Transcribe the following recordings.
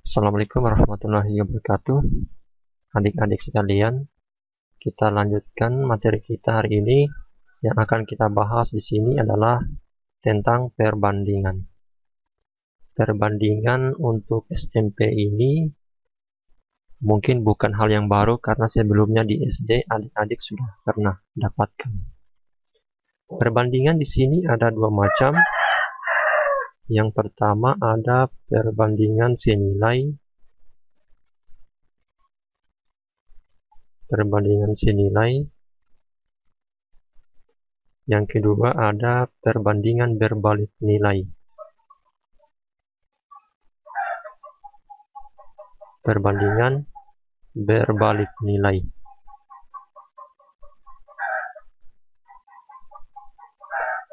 Assalamualaikum warahmatullahi wabarakatuh. Adik-adik sekalian, kita lanjutkan materi kita hari ini. Yang akan kita bahas di sini adalah tentang perbandingan. Perbandingan untuk SMP ini mungkin bukan hal yang baru karena sebelumnya di SD adik-adik sudah pernah dapatkan. Perbandingan di sini ada dua macam. Yang pertama ada perbandingan senilai. Yang kedua ada perbandingan berbalik nilai.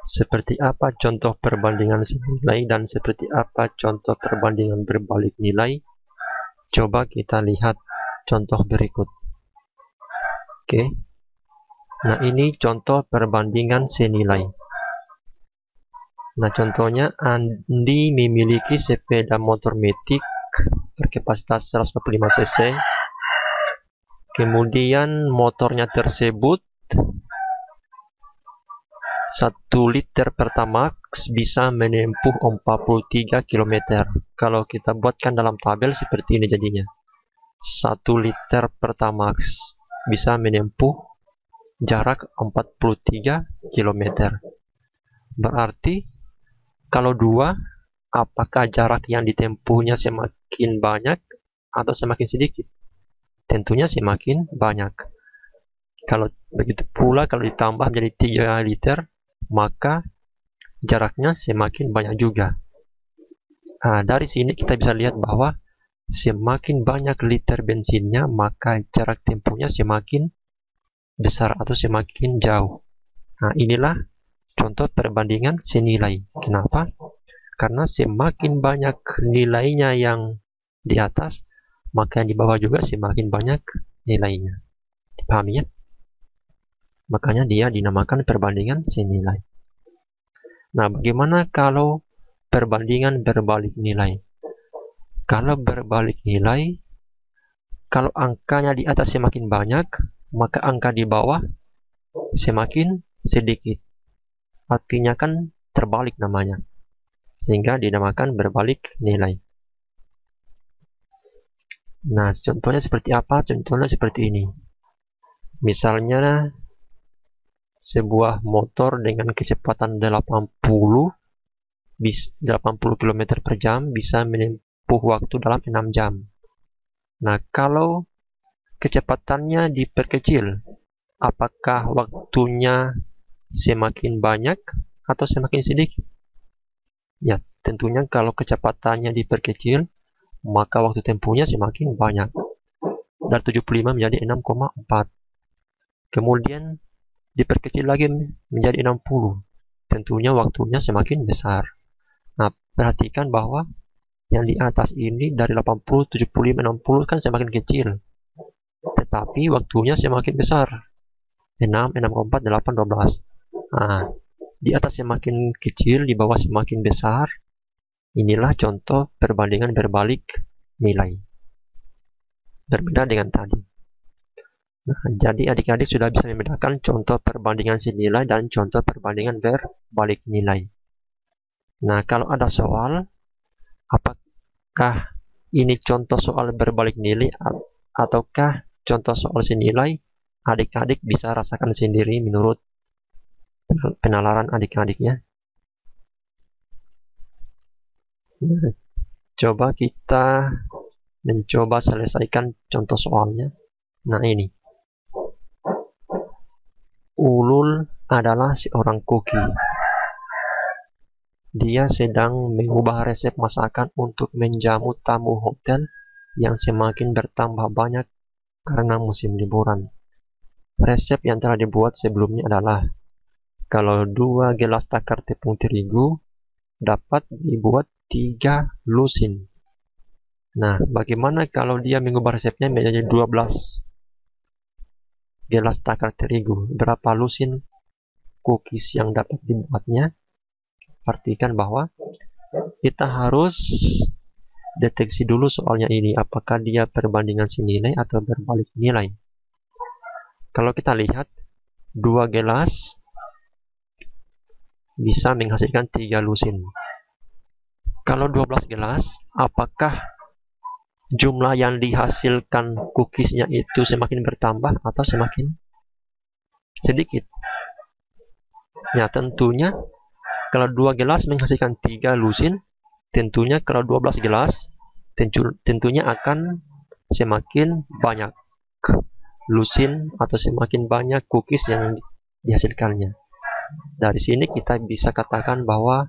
Seperti apa contoh perbandingan senilai dan seperti apa contoh perbandingan berbalik nilai? Coba kita lihat contoh berikut. Oke. Nah, ini contoh perbandingan senilai. Nah, contohnya Andi memiliki sepeda motor Matic berkapasitas 145 cc. Kemudian motornya tersebut 1 liter Pertamax bisa menempuh 43 km. Kalau kita buatkan dalam tabel seperti ini jadinya. 1 liter Pertamax bisa menempuh jarak 43 km. Berarti kalau 2, apakah jarak yang ditempuhnya semakin banyak atau semakin sedikit? Tentunya semakin banyak. Kalau begitu pula kalau ditambah menjadi 3 liter, maka jaraknya semakin banyak juga. Nah, dari sini kita bisa lihat bahwa semakin banyak liter bensinnya, maka jarak tempuhnya semakin besar atau semakin jauh. Nah, inilah contoh perbandingan senilai. Kenapa? Karena semakin banyak nilainya yang di atas, maka yang di bawah juga semakin banyak nilainya. Dipahami ya? Makanya dia dinamakan perbandingan senilai. Nah, bagaimana kalau perbandingan berbalik nilai? Kalau berbalik nilai, kalau angkanya di atas semakin banyak, maka angka di bawah semakin sedikit. Artinya kan terbalik namanya. Sehingga dinamakan berbalik nilai. Nah, contohnya seperti apa? Contohnya seperti ini. Misalnya sebuah motor dengan kecepatan 80 km per jam bisa menempuh waktu dalam 6 jam. Nah, kalau kecepatannya diperkecil, apakah waktunya semakin banyak atau semakin sedikit? Ya, tentunya kalau kecepatannya diperkecil, maka waktu tempuhnya semakin banyak. Dari 75 menjadi 6,4. Kemudian diperkecil lagi menjadi 60. Tentunya waktunya semakin besar. Nah, perhatikan bahwa yang di atas ini dari 80, 75, 60 kan semakin kecil. Tetapi waktunya semakin besar. 6, 6,4, 8, 12. Nah, di atas semakin kecil, di bawah semakin besar. Inilah contoh perbandingan berbalik nilai. Berbeda dengan tadi. Nah, jadi adik-adik sudah bisa membedakan contoh perbandingan senilai dan contoh perbandingan berbalik nilai. Nah, kalau ada soal, apakah ini contoh soal berbalik nilai ataukah contoh soal senilai? Adik-adik bisa rasakan sendiri menurut penalaran adik-adiknya. Nah, coba kita mencoba selesaikan contoh soalnya. Nah, ini. Ulul adalah seorang koki. Dia sedang mengubah resep masakan untuk menjamu tamu hotel yang semakin bertambah banyak karena musim liburan. Resep yang telah dibuat sebelumnya adalah kalau 2 gelas takar tepung terigu dapat dibuat 3 lusin. Nah, bagaimana kalau dia mengubah resepnya menjadi 12 gelas takar terigu? Berapa lusin cookies yang dapat dibuatnya? Perhatikan bahwa kita harus deteksi dulu soalnya ini, apakah dia perbandingan senilai atau berbalik nilai. Kalau kita lihat, 2 gelas bisa menghasilkan 3 lusin. Kalau 12 gelas, apakah jumlah yang dihasilkan cookiesnya itu semakin bertambah atau semakin sedikit? Ya, tentunya kalau 2 gelas menghasilkan 3 lusin, tentunya kalau 12 gelas tentunya akan semakin banyak lusin atau semakin banyak cookies yang dihasilkannya. Dari sini kita bisa katakan bahwa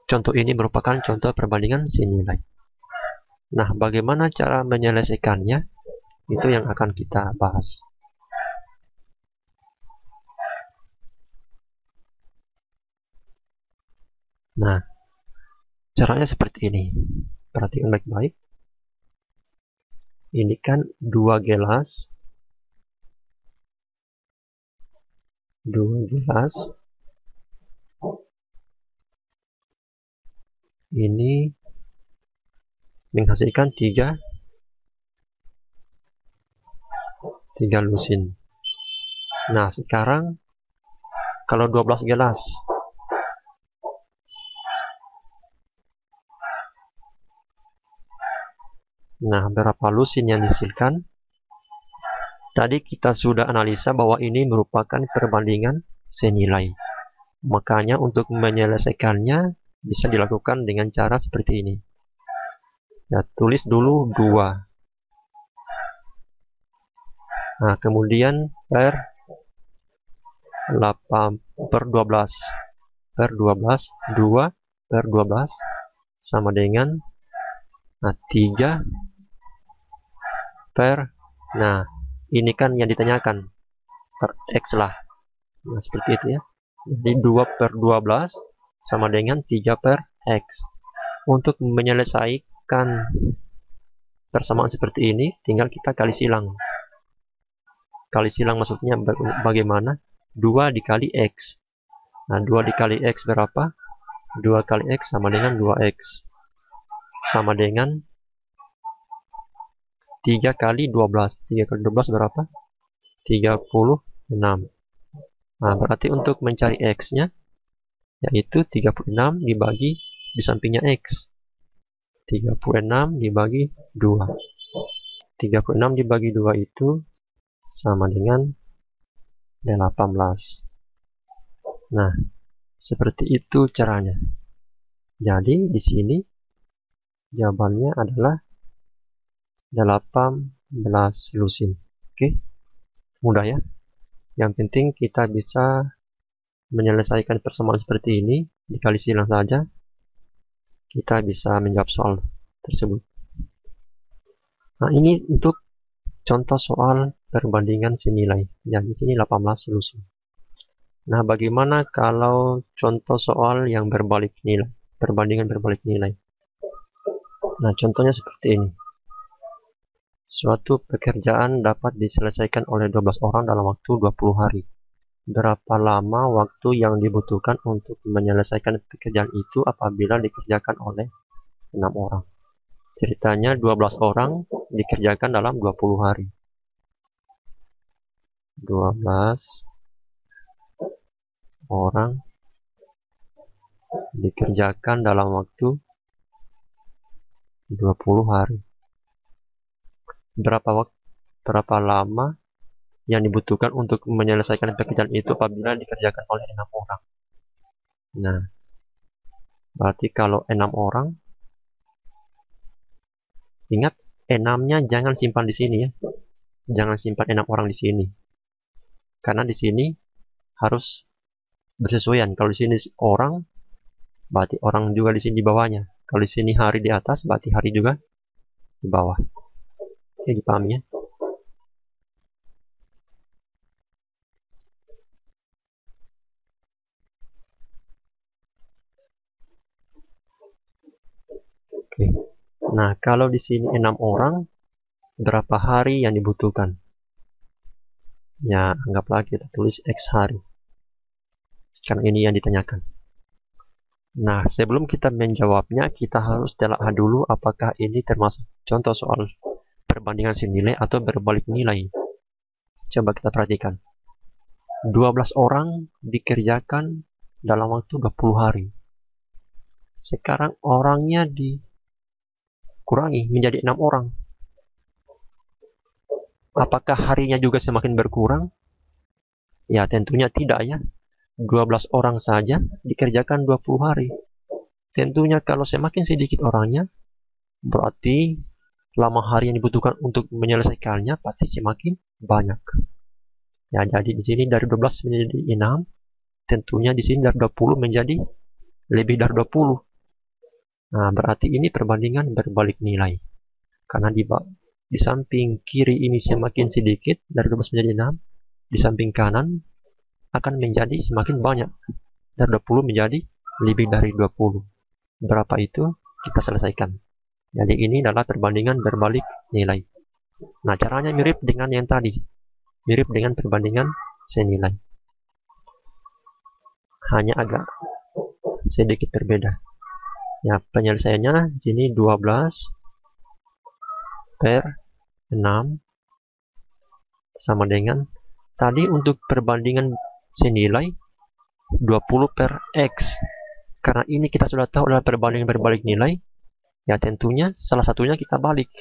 contoh ini merupakan contoh perbandingan senilai. Nah, bagaimana cara menyelesaikannya? Itu yang akan kita bahas. Nah, caranya seperti ini. Perhatikan baik-baik. Ini kan 2 gelas. 2 gelas. Ini menghasilkan 3 lusin. Nah, sekarang kalau 12 gelas, nah, berapa lusin yang dihasilkan? Tadi kita sudah analisa bahwa ini merupakan perbandingan senilai. Makanya untuk menyelesaikannya bisa dilakukan dengan cara seperti ini. Ya, tulis dulu 2. Nah, kemudian per 12 2 per 12 sama dengan 3 per, nah ini kan yang ditanyakan per X lah. Nah, seperti itu ya. Jadi 2 per 12 sama dengan 3 per X. Untuk menyelesaikan persamaan seperti ini, tinggal kita kali silang. Kali silang maksudnya bagaimana? 2 dikali X. Nah, 2 dikali X berapa? 2 kali X sama dengan 2X. Sama dengan 3 kali 12. 3 kali 12 berapa? 36. Nah, berarti untuk mencari X-nya, yaitu 36 dibagi di sampingnya X. 36 dibagi 2. 36 dibagi 2 itu sama dengan 18. Nah, seperti itu caranya. Jadi, di sini jawabannya adalah 18 lusin. Oke, mudah ya. Yang penting kita bisa menyelesaikan persamaan seperti ini, dikali silang saja, kita bisa menjawab soal tersebut. Nah, ini untuk contoh soal perbandingan senilai. Ya, di sini 18 lusin. Nah, bagaimana kalau contoh soal yang berbalik nilai, perbandingan berbalik nilai? Nah, contohnya seperti ini. Suatu pekerjaan dapat diselesaikan oleh 12 orang dalam waktu 20 hari. Berapa lama waktu yang dibutuhkan untuk menyelesaikan pekerjaan itu apabila dikerjakan oleh 6 orang? Ceritanya 12 orang dikerjakan dalam 20 hari. 12 orang dikerjakan dalam waktu 20 hari. Berapa lama yang dibutuhkan untuk menyelesaikan pekerjaan itu apabila dikerjakan oleh 6 orang? Nah, berarti kalau 6 orang, ingat 6-nya jangan simpan di sini ya. Jangan simpan 6 orang di sini. Karena di sini harus bersesuaian. Kalau di sini orang, berarti orang juga di sini di bawahnya. Kalau di sini hari di atas, berarti hari juga di bawah. Oke, dipahami ya. Oke. Nah, kalau di sini 6 orang, berapa hari yang dibutuhkan? Ya, anggaplah kita tulis X hari. Karena ini yang ditanyakan. Nah, sebelum kita menjawabnya, kita harus telaah dulu apakah ini termasuk contoh soal perbandingan senilai atau berbalik nilai. Coba kita perhatikan. 12 orang dikerjakan dalam waktu 20 hari. Sekarang orangnya dikurangi menjadi 6 orang. Apakah harinya juga semakin berkurang? Ya, tentunya tidak ya. 12 orang saja dikerjakan 20 hari. Tentunya kalau semakin sedikit orangnya, berarti lama hari yang dibutuhkan untuk menyelesaikannya pasti semakin banyak. Ya, jadi di sini dari 12 menjadi 6, tentunya di sini dari 20 menjadi lebih dari 20. Nah, berarti ini perbandingan berbalik nilai. Karena di samping kiri ini semakin sedikit, dari 12 menjadi 6, di samping kanan akan menjadi semakin banyak. Dari 20 menjadi lebih dari 20. Berapa itu? Kita selesaikan. Jadi ini adalah perbandingan berbalik nilai. Nah, caranya mirip dengan yang tadi. Mirip dengan perbandingan senilai. Hanya agak sedikit berbeda. Ya, penyelesaiannya di sini 12 per 6 sama dengan tadi untuk perbandingan senilai 20 per X. Karena ini kita sudah tahu adalah perbandingan berbalik nilai, ya tentunya salah satunya kita balik.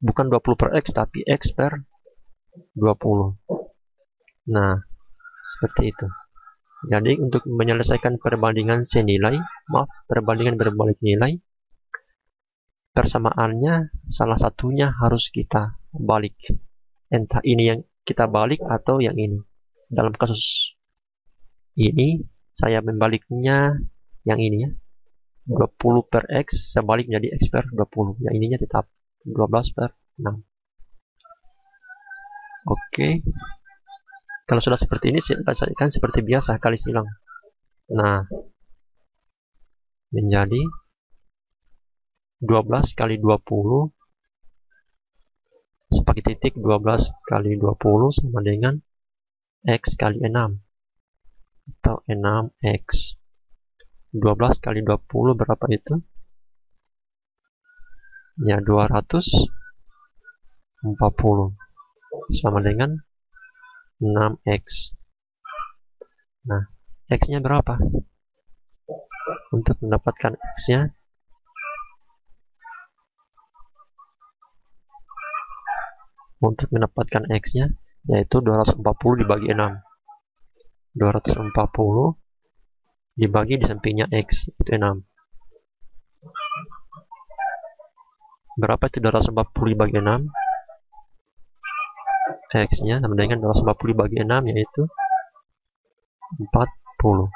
Bukan 20 per X, tapi X per 20. Nah, seperti itu. Jadi untuk menyelesaikan perbandingan senilai, perbandingan berbalik nilai, persamaannya salah satunya harus kita balik. Entah ini yang kita balik atau yang ini. Dalam kasus ini, saya membaliknya yang ini ya. 20 per X, saya balik menjadi X per 20. Yang ininya tetap 12 per 6. Oke. Kalau sudah seperti ini, kan seperti biasa, kali silang. Nah, menjadi 12 kali 20 sebagai titik 12 kali 20 sama dengan X kali 6 atau 6X. 12 kali 20 berapa itu? Ya, 240 sama dengan 6X. Nah, X-nya berapa? Untuk mendapatkan X-nya, yaitu 240 dibagi 6. 240 dibagi di sampingnya X, itu 6. Berapa itu 240 dibagi 6? X-nya sama dengan 240 dibagi 6, yaitu 40.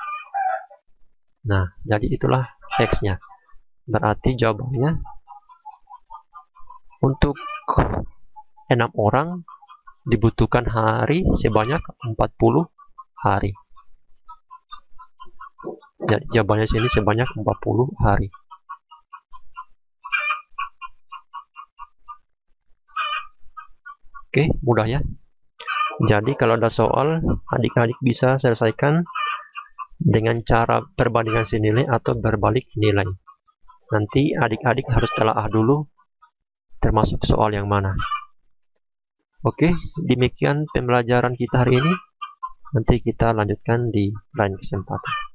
Nah, jadi itulah X-nya. Berarti jawabannya untuk 6 orang dibutuhkan hari sebanyak 40 hari. Jadi jawabannya sini sebanyak 40 hari. Oke, mudah ya. Jadi kalau ada soal, adik-adik bisa selesaikan dengan cara perbandingan senilai atau berbalik nilai. Nanti adik-adik harus telaah dulu termasuk soal yang mana. Oke, demikian pembelajaran kita hari ini. Nanti kita lanjutkan di lain kesempatan.